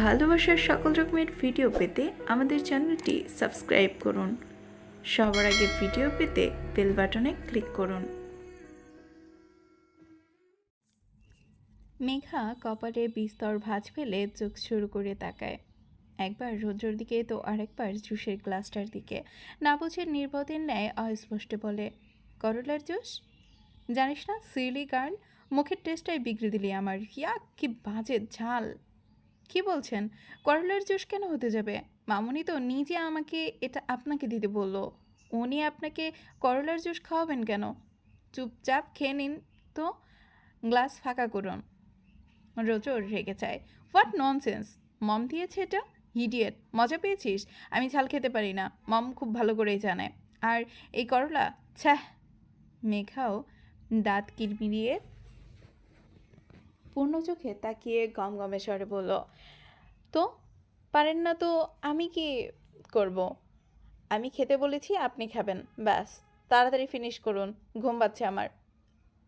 ভালোবাসার সকল রকমের ভিডিও পেতে আমাদের চ্যানেলটি সাবস্ক্রাইব করুন। সবার আগে ভিডিও পেতে বেল বাটনে ক্লিক করুন। মেঘা কপালে বিস্তর ভাঁজ ফেলে চোখ শুরু করে তাকায়, একবার রৌদ্রর দিকে তো আরেকবার জুসের গ্লাসটার দিকে। না বুঝে নির্বোধের ন্যায় অস্পষ্ট বলে, করলার জুস? জানিস না সিলি গার্ল, মুখের টেস্টটাই বিগড়ে দিলি আমার। ইয়া কি বাজে ঝাল! কি বলছেন? করলার জুস কেন হতে যাবে? মামুনি তো নিজে আমাকে এটা আপনাকে দিতে বলল। উনি আপনাকে করলার জুস খাওয়াবেন কেন? চুপচাপ খেয়ে নিন তো, গ্লাস ফাঁকা করুন। রোজো রেগে যায়। What nonsense! মম দিয়েছে এটা? ইডিয়েট! মজা পেয়েছিস? আমি ঝাল খেতে পারি না, মম খুব ভালো করেই জানে। আর এই করলা, ছ্যাঃ! মেঘাও দাঁত কিরমিরিয়ে পূর্ণ চোখে তাকিয়ে গমগমে স্বরে বলল, তো পারেন না তো আমি কি করব? আমি খেতে বলেছি, আপনি খাবেন, ব্যাস। তাড়াতাড়ি ফিনিশ করুন, ঘুম পাচ্ছে আমার।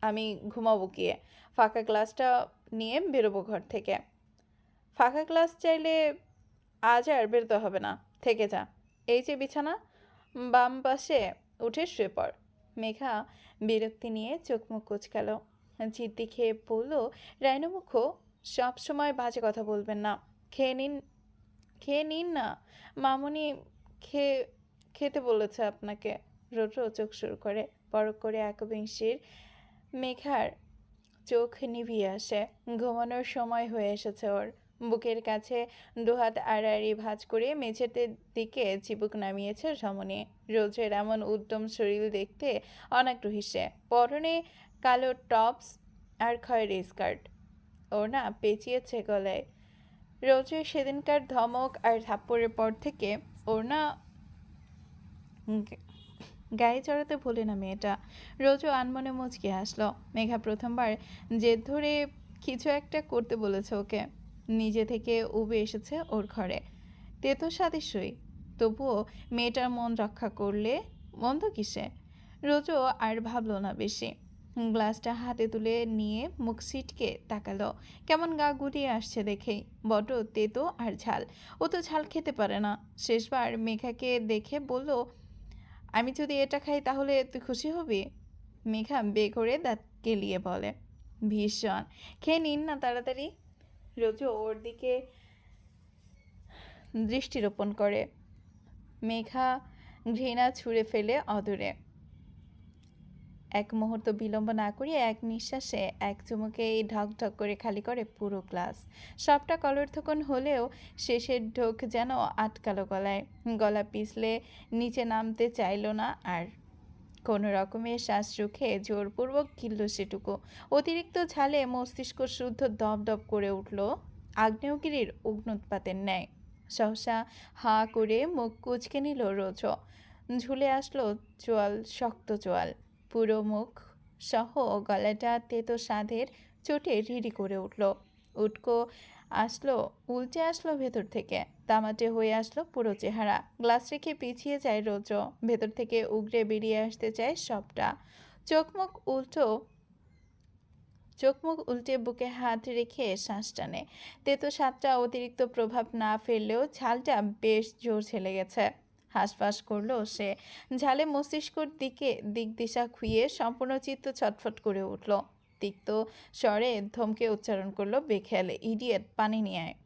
আমি ঘুমাবো গিয়ে। ফাঁকা গ্লাসটা নিয়ে বেরোবো ঘর থেকে। ফাঁকা গ্লাস চাইলে আজ আর বেরোতে হবে না, থেকে যা। এই যে বিছানা, বাম পাশে উঠে শুয়ে পড়। মেঘা বিরক্তি নিয়ে চোখ মুখ কুচকাল। জিদ্দি খেয়ে বলল, রাইনমুখো, সব সময় বাজে কথা বলবেন না। খেয়ে নিন না, মামুনি খেতে বলেছে আপনাকে। রোদ্র চোখ শুরু করে, বড় করে একবিংশির। মেঘার চোখ নিভিয়ে আসে। ঘুমানোর সময় হয়ে এসেছে ওর। বুকের কাছে দুহাত আড়াআড়ি ভাঁজ করে মেঝেতে দিকে চিবুক নামিয়েছে রমণী। রোজের এমন উদ্যম শরীর দেখতে অনাগ্রহী হিসে। পরনে কালো টপস আর খয়েরি স্কার্ট, ওড়না পেঁচিয়েছে গলায়। রোজের সেদিনকার ধমক আর থাপ্পড়ের পর থেকে ওড়না গায়ে চড়াতে ভুলে না মেয়েটা। রোজও আনমনে মুচকি হাসলো। মেঘা প্রথমবার জেদ ধরে কিছু একটা করতে বলেছে ওকে। নিজে থেকে উবে এসেছে ওর ঘরে, তেতো সাদৃশ্যই। তবুও মেয়েটার মন রক্ষা করলে মন্দ কিসে? রোজও আর ভাবলো না বেশি। গ্লাসটা হাতে তুলে নিয়ে মুখ সিটকে তাকালো। কেমন গা গুলিয়ে আসছে দেখেই। বড্ড তেতো আর ঝাল। ও তো ঝাল খেতে পারে না। শেষবার মেঘাকে দেখে বলল, আমি যদি এটা খাই তাহলে তুই খুশি হবি? মেঘা বেঘরে দাঁত কেলিয়ে বলে, ভীষণ। খেয়ে নিন না তাড়াতাড়ি। রোজু ওর দিকে দৃষ্টিরোপণ করে। মেঘা ঘৃণা ছুঁড়ে ফেলে অদূরে। এক মুহূর্ত বিলম্ব না করিয়ে এক নিঃশ্বাসে এক চুমুকেই ঢক ঢক করে খালি করে পুরো গ্লাস। সবটা কলর্থকন হলেও শেষের ঢোক যেন আটকালো গলায়। গলা পিছলে নিচে নামতে চাইল না আর। কোনো রকমের শ্বাস রুখে জোরপূর্বক গিলল সেটুকু। অতিরিক্ত ঝালে মস্তিষ্ক শুদ্ধ দপ দপ করে উঠল আগ্নেয়গিরির অগ্নুৎপাতের ন্যায়। সহসা হাঁ করে মুখ কুচকে নিল রোজ। ঝুলে আসলো চোয়াল, শক্ত চোয়াল। পুরো মুখ সহ গলাটা তেতো স্বাদের চোটে রিড়ি করে উঠল। উটকো উল্টে আসলো ভেতর থেকে। তামাটে হয়ে আসলো পুরো চেহারা। গ্লাস রেখে পিছিয়ে যায় রোজ। ভেতর থেকে উগরে বেরিয়ে আসতে চায় সবটা। চোখ মুখ উল্টে বুকে হাত রেখে শ্বাস টানে। তেতো স্বাদটা অতিরিক্ত প্রভাব না ফেললেও ঝালটা বেশ জোর ছেলে গেছে। হাঁসফাঁস করলো সে। ঝালে মস্তিষ্কর দিক দিশা খুইয়ে সম্পূর্ণ চিত্ত ছটফট করে উঠল। তিক্ত স্বরে ধমকে উচ্চারণ করলো বেখেয়ালে, ইডিয়েট, পানি নিয়ে আয়।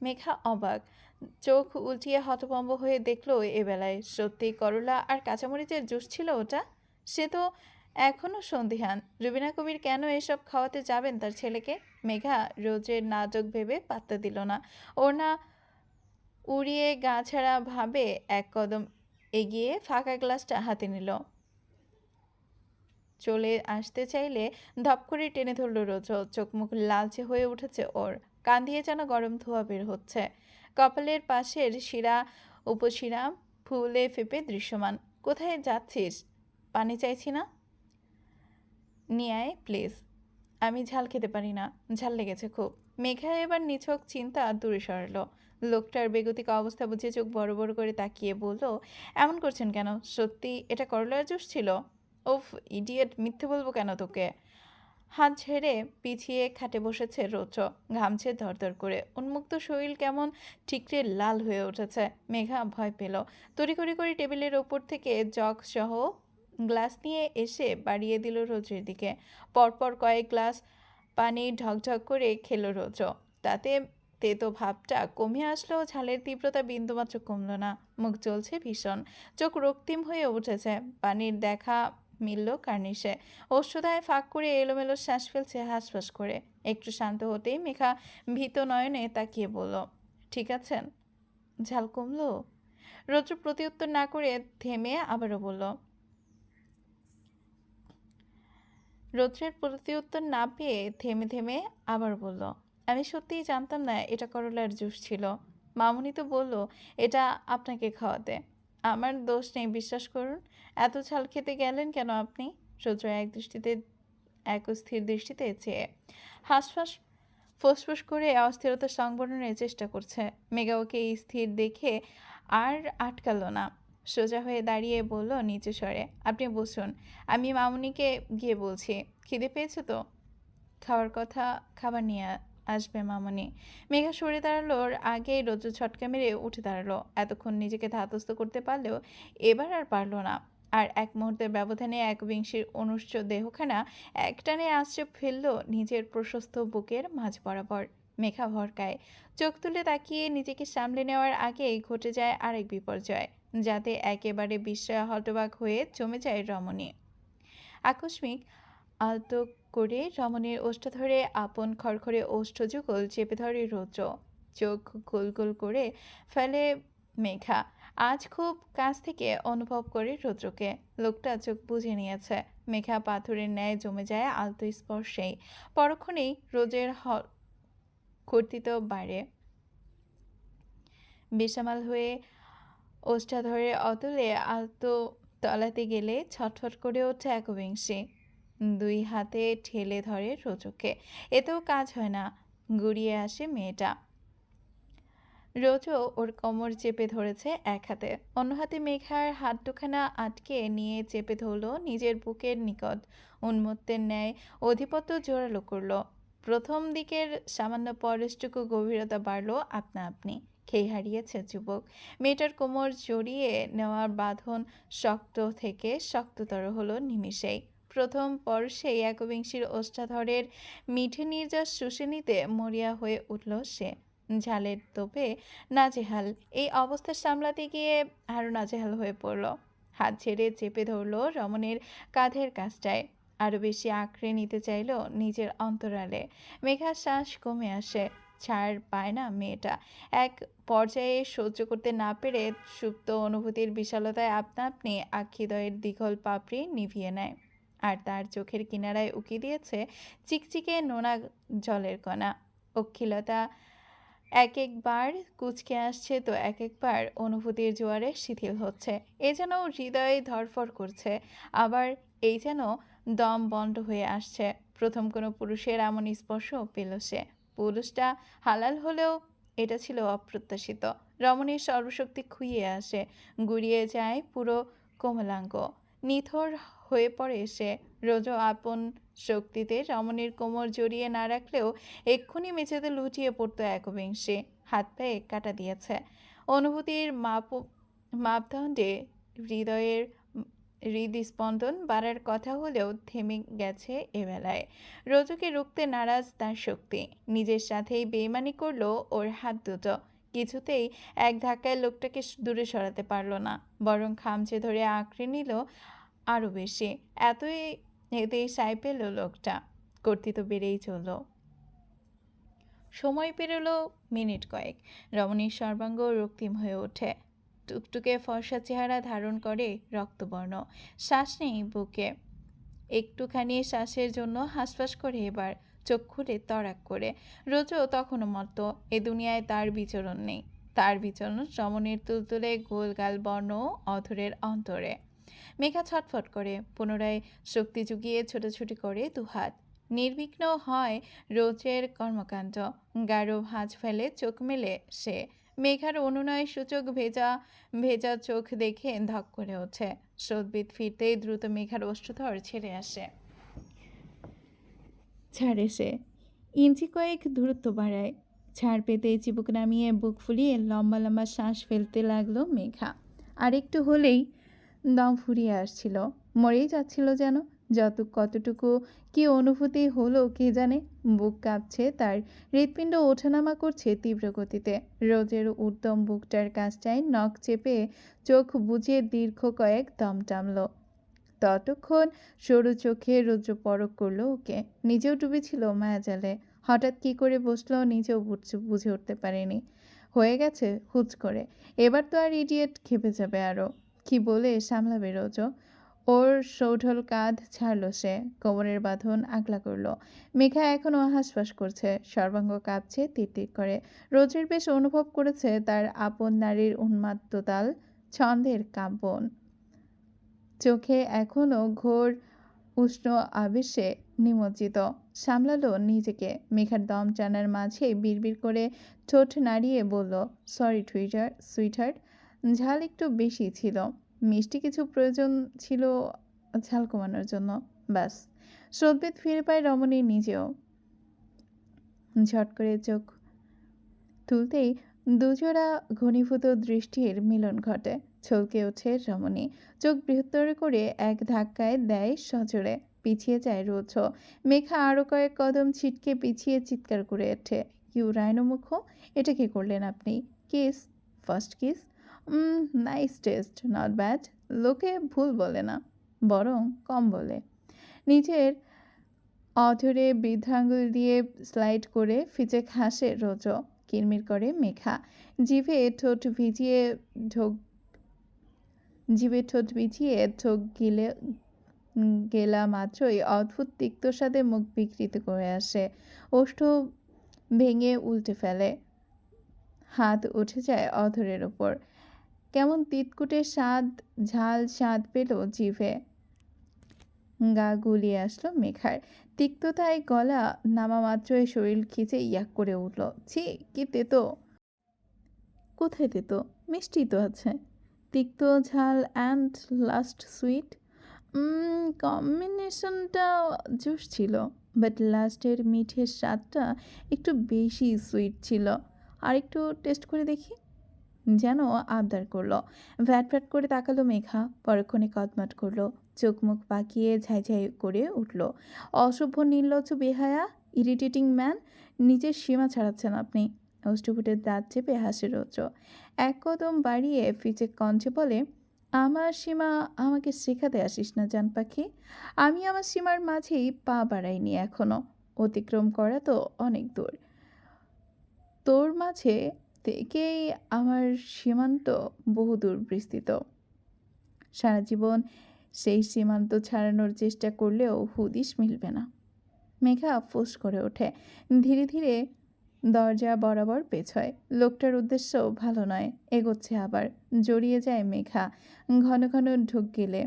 মেঘা অবাক, চোখ উল্টিয়ে হতভম্ব হয়ে দেখলো এবেলায় সত্যি করলা আর কাঁচামরিচের জুস ছিল ওটা। সে তো এখনও সন্দিহান, রুবিনা কবির কেন এসব খাওয়াতে যাবেন তার ছেলেকে। মেঘা রোজের নাটক ভেবে পাত্তা দিল না। ওর না উড়িয়ে গা ছাড়া ভাবে এক কদম এগিয়ে ফাঁকা গ্লাসটা হাতে নিল। চলে আসতে চাইলে ধপ করে টেনে ধরল রোজ। চোখ মুখ লালচে হয়ে উঠেছে ওর। কান দিয়ে যেন গরম ধোঁয়া বের হচ্ছে। কপালের পাশের শিরা উপশিরা ফুলে ফেপে দৃশ্যমান। কোথায় যাচ্ছিস? পানি চাইছি না, নিয়ে আয় প্লিজ। আমি ঝাল খেতে পারি না, ঝাল লেগেছে খুব। মেঘা এবার নিছক চিন্তা দূরে সরাল। লোকটার বেগতিক অবস্থা বুঝে চোখ বড় বড় করে তাকিয়ে বলল, এমন করছেন কেন? সত্যি এটা করলার জুস ছিল? ওফ ইডিয়েট, মিথ্যে বলবো কেন তোকে? হাত ঝেড়ে পিছিয়ে খাটে বসেছে রৌদ্র। ঘামছে ধরধর করে, উন্মুক্ত শরীর কেমন ঠিকরে লাল হয়ে উঠেছে। মেঘা ভয় পেল। তড়িঘড়ি করে টেবিলের ওপর থেকে জগ সহ গ্লাস নিয়ে এসে বাড়িয়ে দিল রৌদ্রের দিকে। পরপর কয়েক গ্লাস পানি ঢকঢক করে খেল রৌদ্র। তাতে তেতো ভাবটা কমে আসলেও ঝালের তীব্রতা বিন্দুমাত্র কমল না। মুখ জ্বলছে ভীষণ, চোখ রক্তিম হয়ে উঠেছে। পানির দেখা মিলল কার্নিশে। অশ্রুধায় ফাঁক করে এলোমেলো শ্বাস ফেলছে হাঁসফাঁস করে। একটু শান্ত হতেই মেঘা ভীত নয়নে তাকিয়ে বলল, ঠিক আছেন? ঝাল কমলো? রৌদ্র প্রতিউত্তর না করে থেমে আবারও বলল। রৌদ্রের প্রতিউত্তর না পেয়ে থেমে থেমে আবার বলল, আমি সত্যিই জানতাম না এটা করলার জুস ছিল। মামুনি তো বলল এটা আপনাকে খাওয়াতে। আমার দোষ নেই, বিশ্বাস করুন। এত ঝাল খেতে গেলেন কেন আপনি? রৌদ্র এক স্থির দৃষ্টিতে চেয়ে হাঁসফাঁস ফোঁসফোঁস করে অস্থিরতা সংবরণের চেষ্টা করছে। মেঘা ওকে স্থির দেখে আর আটকালো না। সোজা হয়ে দাঁড়িয়ে বলল নিচু স্বরে, আপনি বসুন, আমি মামুনিকে গিয়ে বলছি। খিদে পেয়েছে তো? খাওয়ার কথা, খাবার নিয়ে আসবে মামুনি। মেঘা সরে দাঁড়ালোর আগেই রৌদ্র ছটকা মেরে উঠে দাঁড়ালো। এতক্ষণ নিজেকে ধাতস্থ করতে পারলেও এবার আর পারল না। আর এক মুহূর্তের ব্যবধানে একবিংশীর অনুষ্ঠ দেহখানা একটানে আশ্রয় ফেলল নিজের প্রশস্ত বুকের মাঝ বরাবর। মেঘা ভরকায় চোখ তুলে তাকিয়ে নিজেকে সামলে নেওয়ার আগেই ঘটে যায় আরেক বিপর্যয়, যাতে একেবারে বিস্ময় হতবাক হয়ে জমে যায় রমণী। আকস্মিক আলতো করে রমণীর ওষ্ঠ ধরে আপন খড়খড়ে ওষ্ঠযুগল চেপে ধরে রৌদ্র। চোখ গোল গোল করে ফেলে মেঘা। আজ খুব কাছ থেকে অনুভব করে রৌদ্রকে। লোকটা চোখ বুজে নিয়েছে। মেঘা পাথরের ন্যায় জমে যায় আলতো স্পর্শেই। পরক্ষণেই রোজের কর্তৃত্ব বাড়ে। বেসামাল হয়ে ওষ্ঠাধরে অতলে আলতো তলাতে গেলে ছটফট করে ওঠে একবিংশী। দুই হাতে ঠেলে ধরে রোজকে। এতেও কাজ হয় না। গুড়িয়ে আসে মেয়েটা। রোজও ওর কোমর চেপে ধরেছে এক হাতে, অন্য হাতে মেঘার হাত দুখানা আটকে নিয়ে চেপে ধরল নিজের বুকের নিকট। উন্মত্তের ন্যায় অধিপত্য জোরালো করল। প্রথম দিকের সামান্য পরশটুকু গভীরতা বাড়ল আপনা আপনি। খেই হারিয়েছে যুবক। মেয়েটার কোমর জড়িয়ে নেওয়ার বাঁধন শক্ত থেকে শক্ততর হলো নিমিষেই। প্রথম পরশেই একবিংশীর ওষ্ঠাধরের মিঠে নির্যাস শুষে নিতে মরিয়া হয়ে উঠল সে। ঝালের তোপে নাজেহাল। এই অবস্থা সামলাতে গিয়ে আরও নাজেহাল হয়ে পড়ল। হাত ছেড়ে চেপে ধরল রমণের কাঁধের কাছটায়। আরও বেশি আঁকড়ে নিতে চাইল নিজের অন্তরালে। মেঘার শ্বাস কমে আসে। ছাড় পায় না মেয়েটা। এক পর্যায়ে সহ্য করতে না পেরে সুপ্ত অনুভূতির বিশালতায় আপনা আপনি আক্ষিদয়ের দীঘল পাপড়ি নিভিয়ে নেয়। আর তার চোখের কিনারায় উকি দিয়েছে চিকচিকে নোনা জলের কণা। অক্ষিলতা এক একবার কুঁচকে আসছে তো এক একবার অনুভূতির জোয়ারে শিথিল হচ্ছে। এ যেন হৃদয়ে ধড়ফড় করছে, আবার এই যেন দম বন্ধ হয়ে আসছে। প্রথম কোনো পুরুষের এমন স্পর্শ পেল সে। পুরুষটা হালাল হলেও এটা ছিল অপ্রত্যাশিত। রমণীর সর্বশক্তি খুইয়ে আসে, গুড়িয়ে যায় পুরো কোমলাঙ্গ। নিথর হয়ে পড়ে সে। রোজও আপন শক্তিতে রমণীর কোমর জড়িয়ে না রাখলেও এক্ষুনি মেঝেতে লুটিয়ে পড়তো একবিংশী। হাত পায়ে কাটা দিয়েছে। অনুভূতির মাপদণ্ডে হৃদয়ের হৃদস্পন্দন বাড়ার কথা হলেও থেমে গেছে এবেলায়। রোজকে রুখতে নারাজ তার শক্তি। নিজের সাথেই বেইমানি করলো ওর হাত দুটো। কিছুতেই এক ধাক্কায় লোকটাকে দূরে সরাতে পারল না, বরং খামচে ধরে আঁকড়ে নিল আরও বেশি। এতেই সায় পেল লোকটা। কর্তৃত্ব বেড়েই চলল। সময় পেরোলো মিনিট কয়েক। রমণীর সর্বাঙ্গ রক্তিম হয়ে ওঠে। টুকটুকে ফর্সা চেহারা ধারণ করে রক্তবর্ণ। শ্বাস নেই বুকে। একটুখানি শ্বাসের জন্য হাঁসফাঁস করে এবার চোখ খুলে তড়াক করে। রোজও তখনও মত্ত। এ দুনিয়ায় তার বিচরণ নেই। তার বিচরণ রমণীর তুলতুলে গোলগাল বর্ণ অধরের অন্তরে। মেঘা ছটফট করে, পুনরায় শক্তি জুগিয়ে ছোটাছুটি করে দুহাত। নির্বিঘ্ন হয় রোজের কর্মকাণ্ড। গাঢ় ভাঁজ ফেলে চোখ মেলে সে। মেঘার অনুনয় সূচক ভেজা ভেজা চোখ দেখে ধক করে ওঠে। স্রোতবিদ ফিরতেই দ্রুত মেঘার ওষ্ঠধর ছেড়ে আসে। ছাড়ে সে। ইঞ্চি কয়েক দূরত্ব বাড়ায়। ছাড় পেতে চিবুক নামিয়ে বুক ফুলিয়ে লম্বা লম্বা শ্বাস ফেলতে লাগলো মেঘা। আর একটু হলেই দম ফুরিয়ে আসছিল, মরেই যাচ্ছিল যেন। কতটুকু কি অনুভূতি হলো কে জানে। বুক কাঁপছে তার, হৃৎপিণ্ড ওঠানামা করছে তীব্র গতিতে। রোজের উদ্যম বুকটার কাছটায় নখ চেপে চোখ বুজে দীর্ঘ কয়েক দম টানল। ততক্ষণ সরু চোখে রৌদ্র পরক করলো ওকে। নিজেও ডুবেছিল মায়াজালে। হঠাৎ কি করে বসলো নিজেও বুঝে উঠতে পারেনি। হয়ে গেছে হুট করে। এবার তো আর ইডিয়েট খেপে যাবে আরো। কি বলে সামলাবে রোজ? ওর সৌঢল কাঁধ ছাড়ল সে, কোমরের বাঁধন আগলা করলো। মেঘা এখনো হাঁসফাঁস করছে, সর্বাঙ্গ কাঁপছে তিরতির করে। রোজের বেশ অনুভব করেছে তার আপন নারীর উন্মাত্ততাল ছন্দের কাঁপন। চোখে এখনো ঘোর উষ্ণ আবেশে নিমজ্জিত। সামলালো নিজেকে। মেঘার দম টানার মাঝে বিড়বিড় করে ঠোঁট নাড়িয়ে বলল, সরি সুইটহার্ট, ঝাল একটু বেশি ছিল। মিষ্টি কিছু প্রয়োজন ছিল ঝাল কমানোর জন্য, ব্যাস। শ্রোতবেদ ফিরে পায় রমণী নিজেও। ঝট করে চোখ তুলতেই দুজোড়া ঘনীভূত দৃষ্টির মিলন ঘটে। ছলকে ওঠে রমণী, চোখ বৃহত্তর করে এক ধাক্কায় দেয় সজোরে। পিছিয়ে যায় রোজ। মেঘা আরো কয়েক কদম ছিটকে পিছিয়ে চিৎকার করে ওঠে, ইউ রাইনমুখ, এটা কি করলেন আপনি? Kiss? First kiss? Nice test, not bad. লোকে ভুল বলে না, বরং কম বলে। নিজের অধরে বৃদ্ধাঙ্গুল দিয়ে স্লাইড করে ফিচেক হাসে রোজ। কিরমির করে মেঘা। জিভে ঠোঁট ভিজিয়ে ঢোক জিভে ঠোঁট ভিজিয়ে ঢোক গেলা মাত্রই অদ্ভুত তিক্ত স্বাদে মুখ বিকৃত করে আসে। ওষ্ঠ ভেঙে উল্টে ফেলে। হাত উঠে যায় অধরের ওপর। কেমন তিতকুটে স্বাদ, ঝাল স্বাদ পেল জিভে। গা গুলিয়ে আসলো মেঘার। তিক্ততায় গলা নামা মাত্রই শরীর খিচে ইয়াক করে উঠল। ছি, কি তেতো! কোথায় তেতো? মিষ্টি তো আছে। তিক্ত, ঝাল অ্যান্ড লাস্ট সুইট। কম্বিনেশনটা জোশ ছিল, বাট লাস্টের মিঠের স্বাদটা একটু বেশি সুইট ছিল। আর একটু টেস্ট করে দেখি, যেন আবদার করলো। ভ্যাট ভ্যাট করে তাকালো মেঘা, পরক্ষণে কদমট করলো, চোখ মুখ পাকিয়ে ঝাই করে উঠল। অসভ্য নির্লজ্জ বেহায়া, ইরিটেটিং ম্যান, নিজের সীমা ছাড়াচ্ছেন আপনি। অষ্টভুটের দাঁত চেপে হাসে রৌদ্র। এক কদম বাড়িয়ে ফিচে কণ্ঠে বলে, আমার সীমা আমাকে শেখাতে আসিস না জান পাখি। আমি আমার সীমার মাঝেই পা বাড়াইনি এখনো। অতিক্রম করা তো অনেক দূর। তোর মাঝে থেকেই আমার সীমান্ত বহুদূর বিস্তৃত। সারা জীবন সেই সীমান্ত ছাড়ানোর চেষ্টা করলেও হুদিস মিলবে না। মেঘা ফোঁস করে ওঠে, ধীরে ধীরে দরজা বরাবর পেছয়। লোকটার উদ্দেশ্য ভালো নয়, এগোচ্ছে আবার। জড়িয়ে যায় মেঘা ঘন ঘন ঢুক গেলে,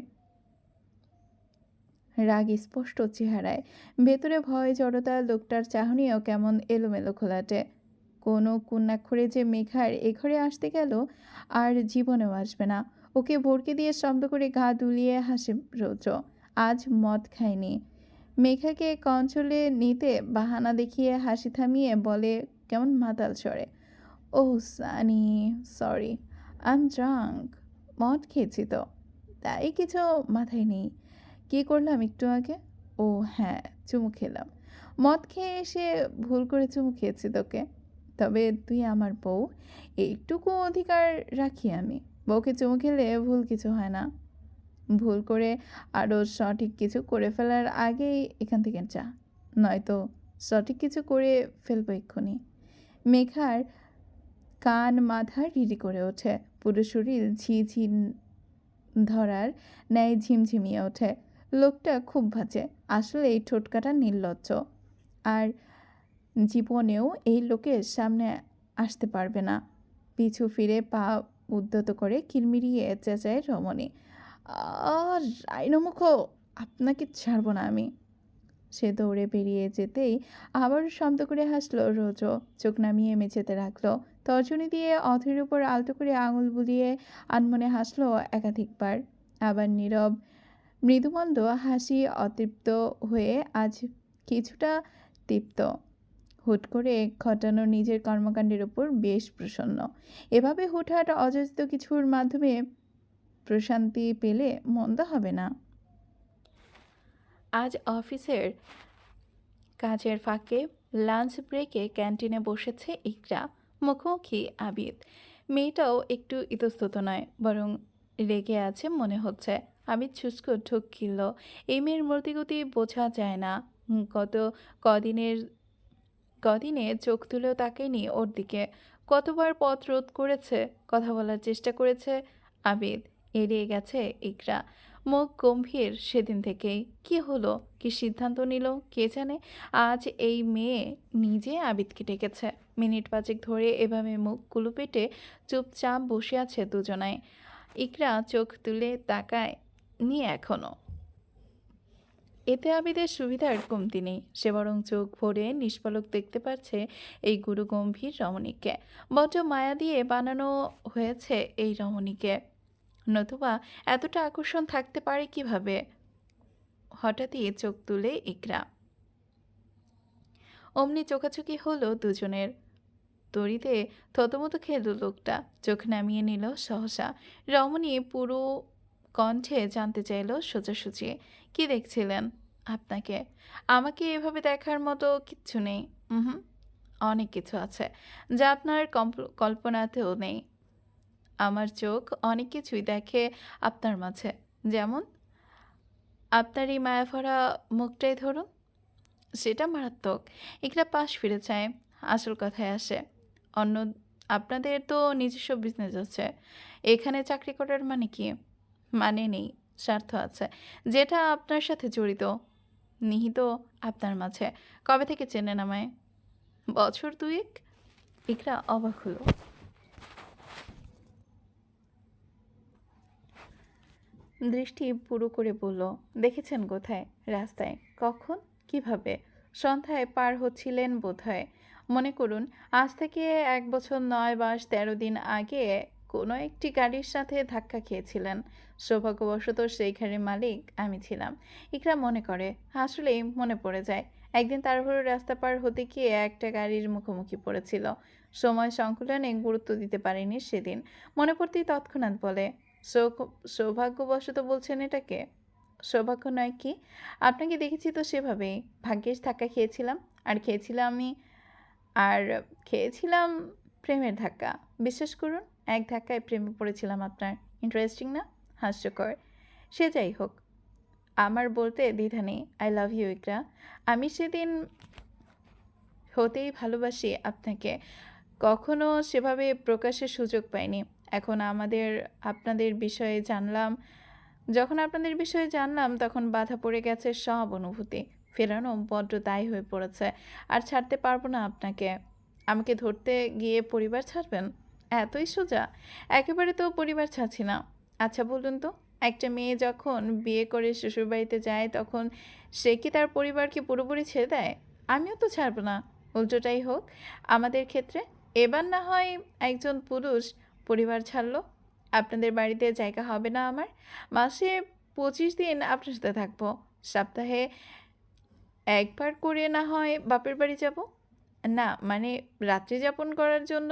রাগ স্পষ্ট চেহারায়। ভেতরে ভয় জড়তা, লোকটার চাহনিও কেমন এলোমেলো ঘোলাটে। কোনো কুন্নাক্ষরে যে মেঘার এ ঘরে আসতে গেল, আর জীবনেও আসবে না। ওকে ভড়কে দিয়ে শব্দ করে গা দুলিয়ে হাসে রৌদ্র। আজ মদ খায়নি। মেঘাকে কঞ্চলে নিতে বাহানা দেখিয়ে হাসি থামিয়ে বলে কেমন মাতাল স্বরে, oh Sunny, sorry, I am drunk. মদ খেয়েছি তো, তাই কিছু মাথায় নেই। কী করলাম একটু আগে? ও হ্যাঁ, চুমু খেলাম। মদ খেয়ে এসে ভুল করে চুমু খেয়েছি তোকে। তবে তুই আমার বউ, এইটুকু অধিকার রাখি আমি। বউকে চুমু খেলে ভুল কিছু হয় না। ভুল করে আরও সঠিক কিছু করে ফেলার আগেই এখান থেকে যা, নয়তো সঠিক কিছু করে ফেলবো এক্ষুনি। মেঘার কান মাথা রিরি করে ওঠে, পুরো শরীর ঝিঝি ধরার ন্যায় ঝিমঝিমিয়ে ওঠে। লোকটা খুব বাজে, আসলে এই ঠোঁটকাটা নির্লজ্জ। আর জীবনেও এই লোকের সামনে আসতে পারবে না। পিছু ফিরে পা উদ্যত করে কিরমিরিয়ে চেঁচায় রমণী, আর রাইনমুখ, আপনাকে ছাড়বো না আমি। সে দৌড়ে বেরিয়ে যেতেই আবারও শব্দ করে হাসলো রোজ। চোখ নামিয়ে মেঝেতে রাখলো। তর্জনী দিয়ে অথের উপর আলতো করে আঙুল বুলিয়ে আনমনে হাসলো একাধিকবার। আবার নীরব মৃদুমন্দ হাসি অতৃপ্ত হয়ে আজ কিছুটা তৃপ্ত। হুট করে ঘটানো নিজের কর্মকাণ্ডের উপর বেশ প্রসন্ন। এভাবে হুটহাট অযাচিত কিছুর মাধ্যমে প্রশান্তি পেলে মন্দ হবে না। আজ অফিসের কাজের ফাঁকে লাঞ্চ ব্রেকে ক্যান্টিনে বসেছে ইকরা, মুখোমুখি আবিদ। মেয়েটাও একটু ইতস্তত নয়, বরং রেগে আছে মনে হচ্ছে। আবিদ শুষ্ক ঢোক গিলল। এই মেয়ের মূর্তিগতি বোঝা যায় না। গত কদিনের কদিনে চোখ তুলেও তাকায়নি ওর দিকে। কতবার পথ রোধ করেছে, কথা বলার চেষ্টা করেছে। আবিদ এড়িয়ে গেছে ইকরা। মুখ গম্ভীর সেদিন থেকেই। কি হলো, কি সিদ্ধান্ত নিল কে জানে। আজ এই মেয়ে নিজে আবিদকে ডেকেছে। মিনিট পাঁচেক ধরে এভাবে মুখ কুলুপেটে চুপচাপ বসে আছে দুজনায়। ইকরা চোখ তুলে তাকায় নি এখনো। এতে আবিদের সুবিধার কমতি নেই। সে বরং চোখ ভরে নিষ্পলক দেখতে পাচ্ছে এই গুরুগম্ভীর রমণীকে। বড্ড মায়া দিয়ে বানানো হয়েছে এই রমণীকে, নতুবা এতটা আকর্ষণ থাকতে পারে কিভাবে। হঠাৎই চোখ তুলে ইকরা। অমনি চোখাচোখি হলো দুজনের। তড়িতে থতমত খেল লোকটা, চোখ নামিয়ে নিল সহসা। রমণী পুরো কণ্ঠে জানতে চাইল সোজাসুজি, কি দেখছিলেন? আপনাকে। আমাকে এভাবে দেখার মতো কিচ্ছু নেই। হুম, অনেক কিছু আছে যা আপনার কল্পনাতেও নেই। আমার চোখ অনেক কিছুই দেখে আপনার মাঝে। যেমন আপনার এই মায়াভরা মুখটাই ধরুন, সেটা মারাত্মক। এগুলা পাশ ফিরে চায়। আসল কথায় আসে, অন্য আপনাদের তো নিজস্ব বিজনেস আছে। এখানে চাকরি করার মানে কি? মানে নেই, স্বার্থ আছে, যেটা আপনার সাথে জড়িত, নিহিত আপনার মাঝে। কবে থেকে চেনেন আমায়? বছর দুয়েক। ইকরা অবাক হলো। দৃষ্টি পুরো করে বলল, দেখেছেন কোথায়? রাস্তায়। কখন? কিভাবে? সন্ধ্যায় পার হচ্ছিলেন বোধহয়। মনে করুন আজ থেকে 1 বছর 9 মাস 13 দিন আগে কোনো একটি গাড়ির সাথে ধাক্কা খেয়েছিলেন। সৌভাগ্যবশত সেই গাড়ির মালিক আমি ছিলাম। ইকরা মনে করে, আসলেই মনে পড়ে যায়। একদিন তাড়াহুড়ো রাস্তা পার হতে গিয়ে একটা গাড়ির মুখোমুখি পড়েছিল। সময় সংকুলনে গুরুত্ব দিতে পারেনি সেদিন। মনে পড়তেই তৎক্ষণাৎ বলে, সৌভাগ্যবশত বলছেন এটাকে? সৌভাগ্য নয় কি? আপনাকে দেখেছি তো সেভাবেই। ভাগ্যিস ধাক্কা খেয়েছিলাম। আর খেয়েছিলাম আমি আর খেয়েছিলাম প্রেমের ধাক্কা। বিশ্বাস করুন, এক ধাক্কায় প্রেমে পড়েছিলাম আপনার। ইন্টারেস্টিং না? হাস্যকর। সে যাই হোক, আমার বলতে দ্বিধা নেই। আই লাভ ইউ ইকরা। আমি সেদিন হতেই ভালোবাসি আপনাকে। কখনো সেভাবে প্রকাশের সুযোগ পাইনি। এখন আপনাদের বিষয়ে জানলাম যখন আপনাদের বিষয়ে জানলাম তখন বাধা পড়ে গেছে সব অনুভূতি। ফেরানো বড্ড দায়ী হয়ে পড়েছে। আর ছাড়তে পারবো না আপনাকে। আমাকে ধরতে গিয়ে পরিবার ছাড়বেন? এতই সোজা? একেবারে তো পরিবার ছাড়ছি না। আচ্ছা বলুন তো, একটা মেয়ে যখন বিয়ে করে শ্বশুরবাড়িতে যায় তখন সে কি তার পরিবারকে পুরোপুরি ছেড়ে দেয়? আমিও তো ছাড়বো না। উল্টোটাই হোক আমাদের ক্ষেত্রে। এবার না হয় একজন পুরুষ পরিবার ছাড়লো, আপনাদের বাড়িতে জায়গা হবে না আমার। মাসে 25 দিন আপনার সাথে থাকবো। সপ্তাহে একবার করে না হয় বাপের বাড়ি যাব। না মানে রাত্রি যাপন করার জন্য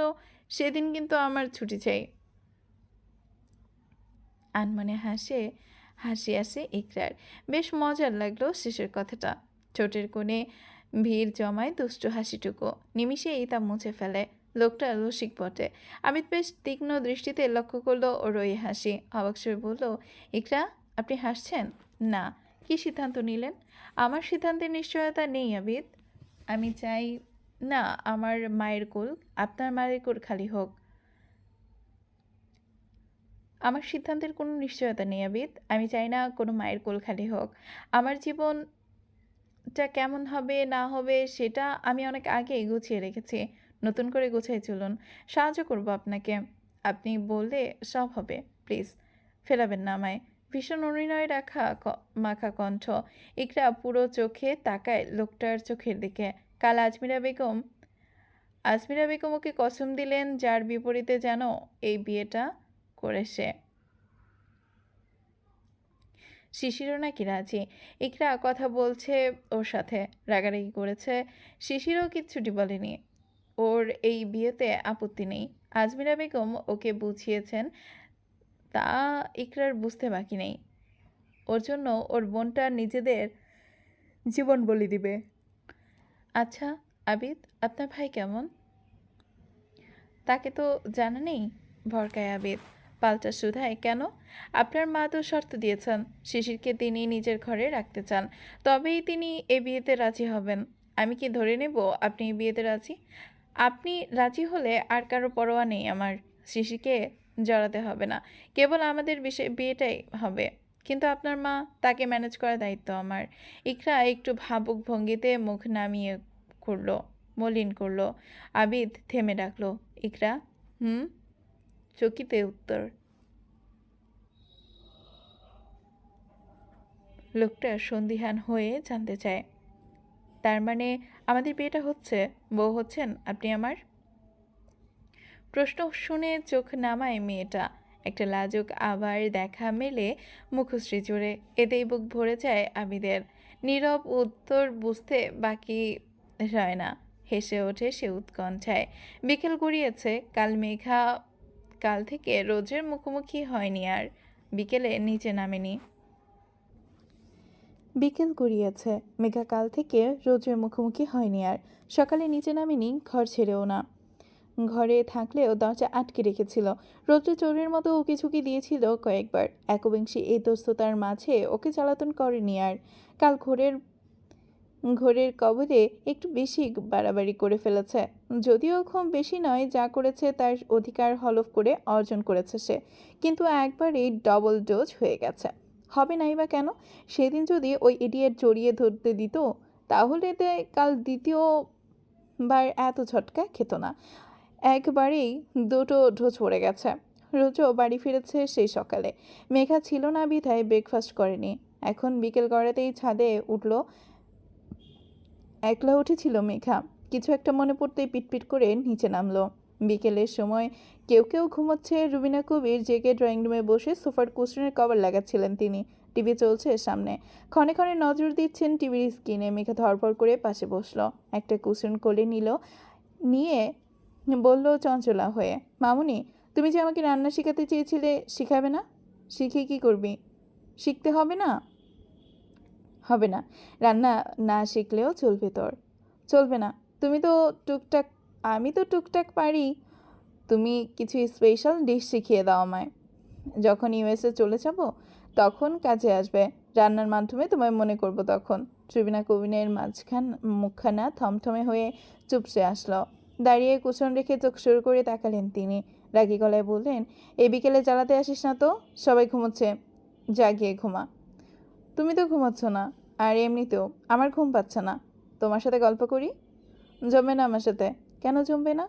সেদিন কিন্তু আমার ছুটি চাই। আনমনে হাসি আসে ইকরার। বেশ মজার লাগলো শেষের কথাটা। ঠোঁটের কোণে ভিড় জমায় দুষ্টু হাসিটুকু। নিমিষেই তা মুছে ফেলে। লোকটা রসিক বটে। আমিত বেশ তীক্ষ্ণ দৃষ্টিতে লক্ষ্য করলো ওর ওই হাসি। অবাক স্বরে বলল, ইকরা, আপনি হাসছেন? না। কি সিদ্ধান্ত নিলেন? আমার সিদ্ধান্তের নিশ্চয়তা নেই আবিদ। আমি চাই না আমার মায়ের কোল আপনার মায়ের কোল খালি হোক। আমার সিদ্ধান্তের কোনো নিশ্চয়তা নেই আবিদ। আমি চাই না কোনো মায়ের কোল খালি হোক। আমার জীবনটা কেমন হবে না হবে সেটা আমি অনেক আগেই গুছিয়ে রেখেছি। নতুন করে গোছাই চলুন। সাহায্য করব আপনাকে। আপনি বললে সব হবে। প্লিজ ফেরাবেন না আমায়। ভীষণ অনুনয় মাখা কণ্ঠ। ইকরা পুরো চোখে তাকায় লোকটার চোখের দিকে। কাল আজমিরা বেগম ওকে কসম দিলেন যার বিপরীতে যেন এই বিয়েটা করে সে। শিশিরও নাকি রাজি। ইকরা কথা বলছে ওর সাথে, রাগারাগি করেছে। শিশিরও কিচ্ছুটি বলেনি। ওর এই বিয়েতে আপত্তি নেই। আজমিরা বেগম ওকে বুঝিয়েছেন, তা ইকরার বুঝতে বাকি নেই। ওর জন্য ওর বোনটা নিজেদের জীবন বলি দিবে। আচ্ছা আবিদ, আপনার ভাই কেমন? তাকে তো জানা নেই, ভরকায় আবিদ। পাল্টা শুধায়, কেন? আপনার মা তো শর্ত দিয়েছেন শিশিরকে তিনি নিজের ঘরে রাখতে চান, তবেই তিনি এ বিয়েতে রাজি হবেন। আমি কি ধরে নেব আপনি এই বিয়েতে রাজি? আপনি রাজি হলে আর কারো পরোয়া নেই আমার। শিশিরকে জড়াতে হবে না, কেবল আমাদের বিষয় বিয়েটাই হবে। কিন্তু আপনার মা, তাকে ম্যানেজ করার দায়িত্ব আমার। ইকরা একটু ভাবুক ভঙ্গিতে মুখ নামিয়ে করলো, মলিন করলো। আবিদ থেমে ডাকলো, ইকরা। হুম। চকিতে উত্তর। লোকটা সন্দিহান হয়ে জানতে চায়, তার মানে আমাদের বিয়েটা হচ্ছে, বউ হচ্ছেন আপনি আমার? প্রশ্ন শুনে চোখ নামায় মেয়েটা। একটা লাজুক আবার দেখা মেলে মুখশ্রী জুড়ে, এতেই বুক ভরে যায় আবিদের। নীরব উত্তর বুঝতে বাকি রয় না। হেসে ওঠে সে উৎকণ্ঠায়। বিকেল গড়িয়েছে, কাল থেকে রোজের মুখোমুখি হয়নি আর। বিকেলে নিচে নামেনি। বিকেল গড়িয়েছে, মেঘা কাল থেকে রোজের মুখোমুখি হয়নি আর। সকালে নিচে নামেনি, ঘর ছেড়েও না। ঘরে থাকলেও দরজা আটকে রেখেছিল। রৌদ্রে চোরের মতো উকিঝুঁকি দিয়েছিল কয়েকবার। একবিংশী এই দস্ততার মাঝে ওকে জ্বালাতন করেনি আর। কাল ঘোরের কবলে একটু বেশি বাড়াবাড়ি করে ফেলেছে। যদিও খুব বেশি নয়, যা করেছে তার অধিকার হলফ করে অর্জন করেছে সে, কিন্তু একবারেই ডবল ডোজ হয়ে গেছে। হবে নাই বা কেন? সেদিন যদি ওই ইডিয়েট জড়িয়ে ধরতে দিত, তাহলে কাল দ্বিতীয়বার এত ঝটকা খেত না। একবারেই দুটো ডোজ পড়ে গেছে। রোজও বাড়ি ফিরেছে সেই সকালে। মেঘা ছিল না বিধায় ব্রেকফাস্ট করেনি। এখন বিকেল গড়াতেই ছাদে উঠল। একলা উঠেছিল মেঘা। কিছু একটা মনে পড়তেই পিটপিট করে নিচে নামলো। বিকেলের সময় কেউ কেউ ঘুমোচ্ছে। রুবিনা কবির জেগে ড্রয়িং রুমে বসে সোফার কুশনের কভার লাগাচ্ছিলেন তিনি। টিভি চলছে সামনে, ক্ষণে ক্ষণে নজর দিচ্ছেন টিভির স্ক্রিনে। মেঘা ধরপর করে পাশে বসলো, একটা কুশন কোলে নিয়ে বলল চঞ্চলা হয়ে, মামুনি, তুমি যে আমাকে রান্না শেখাতে চেয়েছিলে, শিখাবে না? শিখে কি করবি? শিখতে হবে না? হবে না। রান্না না শিখলেও চলবে তোর? চলবে না। তুমি তো টুকটাক, আমি তো টুকটাক পারি। তুমি কিছু স্পেশাল ডিশ শিখিয়ে দাও আমায়। যখন ইউএসএ চলে যাব তখন কাজে আসবে। রান্নার মাধ্যমে তোমায় মনে করব তখন। ত্রিবিনা কবিনের মুখখানা থমথমে হয়ে চুপসে আসলো। দাঁড়িয়ে কুশন রেখে চোখ শুরু করে তাকালেন তিনি। রাগী গলায় বললেন, এই বিকেলে জ্বালাতে আসিস না তো, সবাই ঘুমোচ্ছে, জাগিয়ে ঘুমা। তুমি তো ঘুমাচ্ছ না, আর এমনিতেও আমার ঘুম পাচ্ছে না। তোমার সাথে গল্প করি? জমবে না আমার সাথে। কেন জমবে না?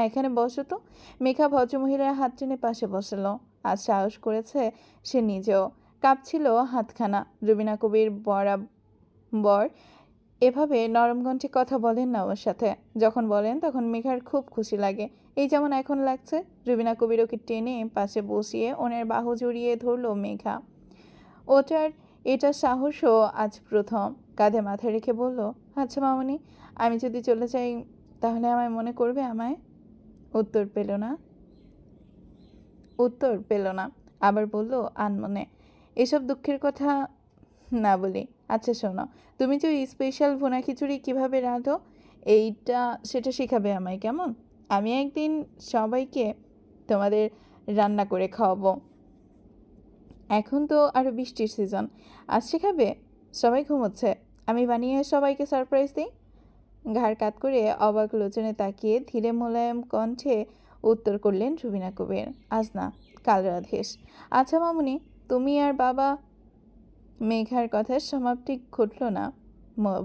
এখানে বসো তো। মেঘা ভদ্রমহিলার হাত টেনে পাশে বসালো। আজ সাহস করেছে সে নিজেও। কাঁপছিল হাতখানা। রুবিনা কবির বরাবর এভাবে নরম কণ্ঠে কথা বলেন না ওর সাথে। যখন বলেন তখন মেঘার খুব খুশি লাগে, এই যেমন এখন লাগছে। রুবিনা কবির ওকে টেনে পাশে বসিয়ে ওনের বাহু জড়িয়ে ধরলো মেঘা। এটা সাহসও আজ প্রথম। কাঁধে মাথা রেখে বলল, আচ্ছা মামনি, আমি যদি চলে যাই তাহলে আমায় মনে করবে আমায়? উত্তর পেল না। আবার বলল আনমনে, এসব দুঃখের কথা না বলি। আচ্ছা শোনো, তুমি যে ওই স্পেশাল ভুনা খিচুড়ি কীভাবে রাঁধো, সেটা শেখাবে আমায়, কেমন? আমি একদিন সবাইকে তোমাদের রান্না করে খাওয়াবো। এখন তো আরও বৃষ্টির সিজন। আজ শেখাবে? সবাই ঘুমোচ্ছে, আমি বানিয়ে সবাইকে সারপ্রাইজ দিই। ঘাড় কাত করে অবাক লোচনে তাকিয়ে ধীরে মোলায়েম কণ্ঠে উত্তর করলেন রুবিনা কবির, আজ না, কাল রাধেশ। আচ্ছা মামুনি, তুমি আর বাবা। মেঘার কথার সমাপ্তি ঘটল না।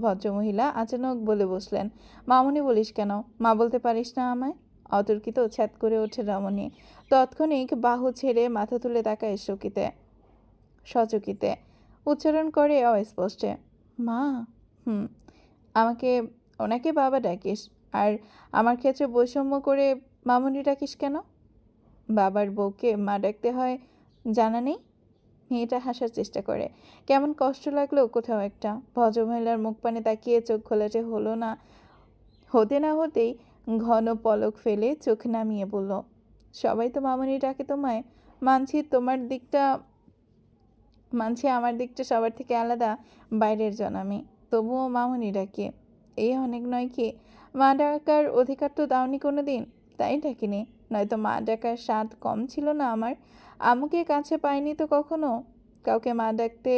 ভদ্রমহিলা আচানক বলে বসলেন, মামুনি বলিস কেন? মা বলতে পারিস না আমায়? অতর্কিত ছ্যাদ করে ওঠে রমণী। তৎক্ষণিক বাহু ছেড়ে মাথা তুলে তাকায় সচকিতে। উচ্চারণ করে অস্পষ্টে, মা। হুম। ওনাকে বাবা ডাকিস, আর আমার ক্ষেত্রে বৈষম্য করে মামুনি ডাকিস কেন? বাবার বউকে মা ডাকতে হয় জানা নেই? মেয়েটা হাসার চেষ্টা করে। কেমন কষ্ট লাগলো কোথাও একটা। ভদ্রমহিলার মুখ পানে তাকিয়ে চোখ খোলাটে হলো না। হতে না হতেই ঘন পলক ফেলে চোখ নামিয়ে বলল, সবাই তো মামুনি ডাকে তোমায়। মানছি তোমার দিকটা, মানছি আমার দিকটা সবার থেকে আলাদা, বাইরের জন আমি, তবুও মামুনি ডাকি। এই অনেক নয় কি? মা ডাকার অধিকার তো দাওনি কোনো দিন, তাই ডাকিনি। নয়তো মা ডাকার স্বাদ কম ছিল না আমার। আম্মুকে কাছে পাইনি তো কখনো, কাউকে মা ডাকতে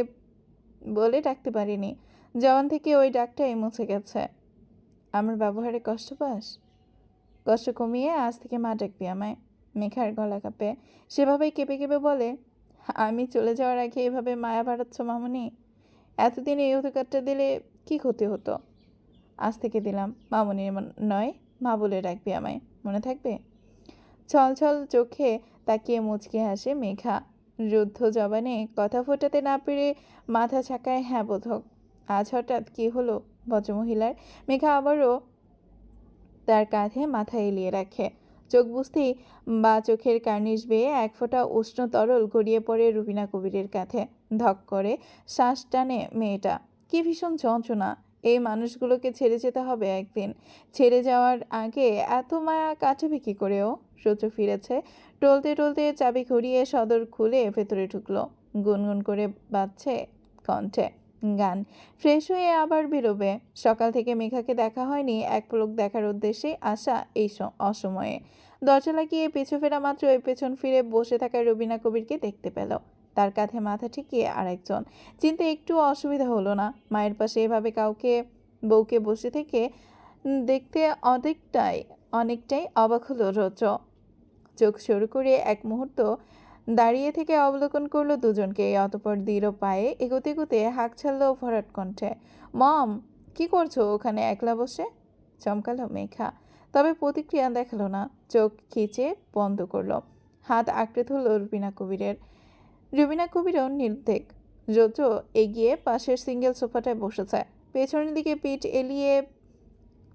বলে ডাকতে পারিনি। জওয়ান থেকে ওই ডাকটাই মুছে গেছে। আমার ব্যবহারে কষ্ট পাস? কষ্ট কমিয়ে আজ থেকে মা ডাকবি আমায়। মেঘার গলা কাঁপে। সেভাবেই কেঁপে কেঁপে বলে, আমি চলে যাওয়ার আগে এভাবে মায়া বাড়াচ্ছ মামুনি? এতদিন এই অধিকারটা দিলে কি ক্ষতি হতো? আজ থেকে দিলাম, মামুনির নয়, মা বলে ডাকবি আমায়, মনে থাকবে? ছলছল চোখে তাকিয়ে মুচকে হাসে মেঘা। রুদ্ধ জবানে কথা ফোটাতে না পেরে মাথা ছাকায় হ্যাঁ বোধক। আজ হঠাৎ কি হলো ভদ্রমহিলার? মেঘা আবারও তার কাঁধে মাথা এলিয়ে রাখে। চোখ বুঝতেই বা চোখের কার্নিশ বেয়ে এক ফোঁটা উষ্ণ তরল গড়িয়ে পড়ে রুবিনা কবিরের কাঁধে। ধক করে শ্বাস টানে মেয়েটা। কি ভীষণ যন্ত্রণা! এই মানুষগুলোকে ছেড়ে যেতে হবে একদিন। ছেড়ে যাওয়ার আগে এত মায়া কাটাবে কি করে ও? সূর্য ফিরেছে। টলতে টলতে চাবি ঘুরিয়ে সদর খুলে ভেতরে ঢুকলো। গুনগুন করে বাজছে কণ্ঠে গান। ফ্রেশ হয়ে আবার বেরোবে। সকাল থেকে মেঘাকে দেখা হয়নি, এক পলক দেখার উদ্দেশ্যে আসা এই অসময়ে। দরজা লাগিয়ে পিছু ফেরা মাত্রই পেছন ফিরে বসে থাকা রুবিনা কবিরকে দেখতে পেল। তার কাঁধে মাথা ঠেকিয়ে আরেকজন। চিনতে একটু অসুবিধা হলো না। মায়ের পাশে এভাবে কাউকে, বউকে বসে থেকে দেখতে অনেকটাই অবাক হলো রোজ। চোখ সরু করে এক মুহূর্ত দাঁড়িয়ে থেকে অবলোকন করলো দুজনকে। অতঃপর দৃঢ় পায়ে এগোতে এগোতে হাঁক ছাড়লো ভরাট কণ্ঠে, মম, কি করছো ওখানে একলা বসে? চমকালো মেঘা, তবে প্রতিক্রিয়া দেখালো না। চোখ খিচে বন্ধ করলো। হাত আঁকড়ে ধরল রুবিনা কবিরের। রুবিনা কবিরও নির্দেক। রোজো এগিয়ে পাশের সিঙ্গেল সোফাটায় বসেছে। পেছনের দিকে পিঠ এলিয়ে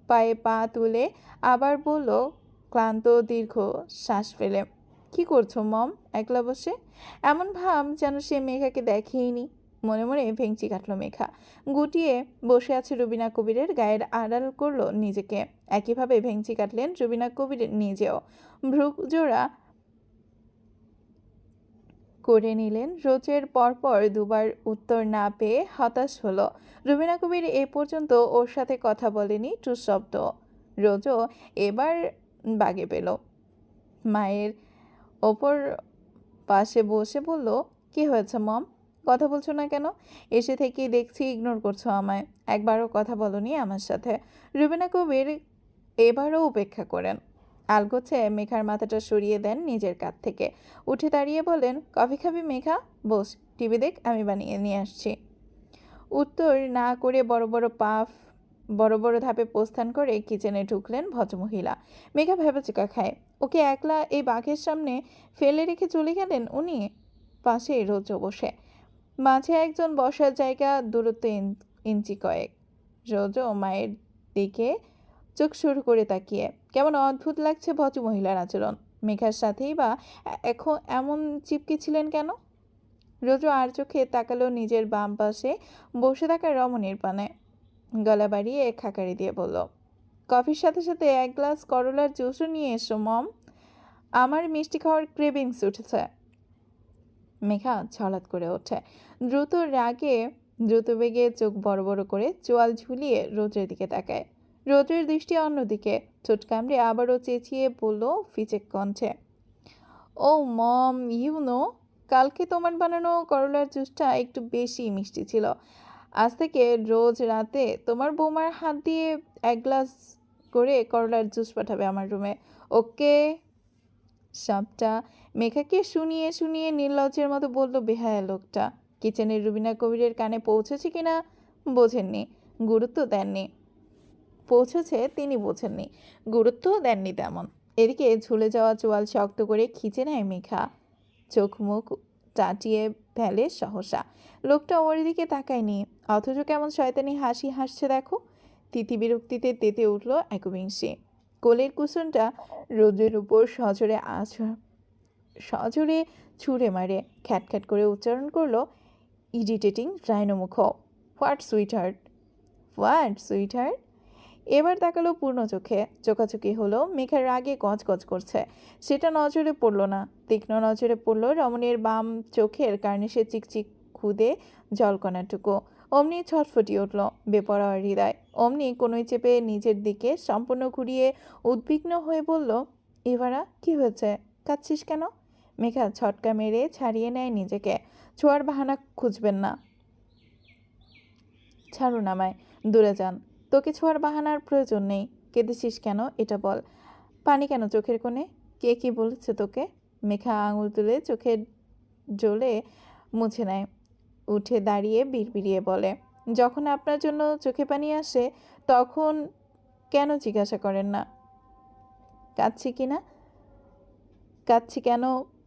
পায়ে পা তুলে আবার বলল ক্লান্ত দীর্ঘ শ্বাস ফেলে, কি করছো মম একলা বসে? এমন ভাব যেন সে মেঘাকে দেখেইনি। মনে মনে ভেঙচি কাটলো মেঘা। গুটিয়ে বসে আছে রুবিনা কবিরের, গায়ের আড়াল করলো নিজেকে। একইভাবে ভেঙচি কাটলেন রুবিনা কবির নিজেও। ভ্রু জোড়া করে নিলেন। রোজের পরপর দুবার উত্তর না পেয়ে হতাশ হলো। রুবিনা কবির এ পর্যন্ত ওর সাথে কথা বলেনি টু শব্দ। রোজও এবার বাগে পেল। মায়ের ওপর পাশে বসে বলল, কি হয়েছে মম, কথা বলছো না কেন? এসে থেকেই দেখছি ইগনোর করছো আমায়, একবারও কথা বলনি আমার সাথে। রুবিনা কবির এবারও উপেক্ষা করেন। আলগোছে মেঘার মাথাটা সরিয়ে দেন নিজের কাছ থেকে। উঠে দাঁড়িয়ে বলেন, কফি খাবি মেঘা? বস, টিভি দেখ, আমি বানিয়ে নিয়ে আসছি। উত্তর না করে বড় বড় ধাপে প্রস্থান করে কিচেনে ঢুকলেন ভদ্রমহিলা। মেঘা ভেবাচিকা খায়। ওকে একলা এই বাঘের সামনে ফেলে রেখে চলে গেলেন উনি। পাশে রোজ বসে। মাঝে একজন বসার জায়গা, দূরত্ব ইঞ্চি কয়েক। রোজও মায়ের দিকে চোখ শুরু করে তাকিয়ে। কেমন অদ্ভুত লাগছে ভদ্রমহিলার আচরণ। মেঘার সাথেই বা এখন এমন চিপকে ছিলেন কেন? রোজও আর চোখে তাকালো নিজের বাম পাশে বসে থাকা রমণীর পানে। গলা বাড়িয়ে খাকারি দিয়ে বলল, কফির সাথে সাথে এক গ্লাস করলার জুসও নিয়ে এসো মম, আমার মিষ্টি খাওয়ার ক্রেভিংস উঠেছে। মেঘা ছলাৎ করে ওঠে। দ্রুত বেগে চোখ বড় বড় করে চোয়াল ঝুলিয়ে রোজের দিকে তাকায়। রোজের দৃষ্টি অন্যদিকে। ঠোঁট কামড়ে আবারও চেঁচিয়ে বলল ফিচেক কণ্ঠে, ও মম, ইউ নো, কালকে তোমার বানানো করলার জুসটা একটু বেশি মিষ্টি ছিল। আজ থেকে রোজ রাতে তোমার বৌমার হাত দিয়ে এক গ্লাস করে করলার জুস পাঠাবে আমার রুমে, ওকে? সবটা মেঘাকে শুনিয়ে শুনিয়ে নির্লজ্জের মতো বলল বেহায়া লোকটা। কিচেনের রুবিনা কবিরের কানে পৌঁছেছে কিনা বোঝেননি, গুরুত্ব দেননি। পৌঁছেছে তিনি বোঝেননি, গুরুত্বও দেননি তেমন। এদিকে ঝুলে যাওয়া চোয়াল শক্ত করে খিচে নেয় মেঘা। চোখ মুখ চাটিয়ে ফেলে সহসা। লোকটা ওর দিকে তাকায়নি, অথচ কেমন শয়তানি হাসি হাসছে দেখো। তিথি বিরক্তিতে তেতে উঠল একবিংশী। কোলের কুশনটা রোদের উপর সজোরে সজোরে ছুঁড়ে মারে। খ্যাটখ্যাট করে উচ্চারণ করলো, ইরিটেটিং রাইনোমুখ। What sweetheart? এবার তাকালো পূর্ণ চোখে। চোখাচোখি হলো। মেঘার রাগে গজগজ করছে। সেটা নজরে পড়ল না। তীক্ষ্ণ নজরে পড়ল রমণীর বাম চোখের কার্নিশে চিকচিক খুদে জলকণাটুকু। অমনি ছটফটিয়ে উঠল বেপরোয়া হৃদয়। অমনি কোনোই চেপে নিজের দিকে সম্পূর্ণ ঘুরিয়ে উদ্বিগ্ন হয়ে বলল, এবারা কি হয়েছে? কাঁদছিস কেন? মেঘা ছটকা মেরে ছাড়িয়ে নেয় নিজেকে। ছোঁয়ার বাহানা খুঁজবেন না। ছাড়ুন আমায়, দূরে যান। তোকে ছোঁয়ার বাহানার প্রয়োজন নেই। কেঁদেছিস কেন এটা বল। পানি কেন চোখের কোণে? কে কি বলেছে তোকে? মেঘা আঙুল তুলে চোখের জলে মুছে নেয়। উঠে দাঁড়িয়ে বিড়বিড়িয়ে বলে, যখন আপনার জন্য চোখে পানি আসে তখন কেন জিজ্ঞাসা করেন না কাঁদছি কেন?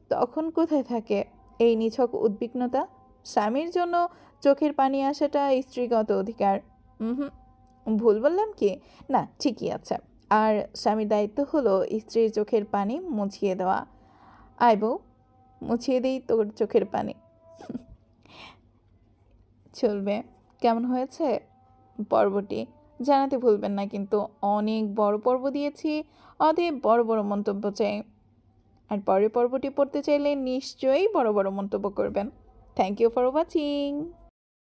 তখন কোথায় থাকে এই নিছক উদ্বিগ্নতা? স্বামীর জন্য চোখের পানি আসাটা স্ত্রীগত অধিকার। হুম, ভুল বললাম কি? না, ঠিকই আছে। আর স্বামীর দায়িত্ব হলো স্ত্রীর চোখের পানি মুছিয়ে দেওয়া। আয় বউ, মুছিয়ে দেই তোর চোখের পানি। চলবে। কেমন হয়েছে পর্বটি? জানাতে ভুলবেন না কিন্তু। অনেক বড় পর্ব দিয়েছি, অতএব বড় বড় মন্তব্য চাই। আর পরের পর্বটি পড়তে চাইলে নিশ্চয়ই বড় বড় মন্তব্য করবেন। Thank you for watching.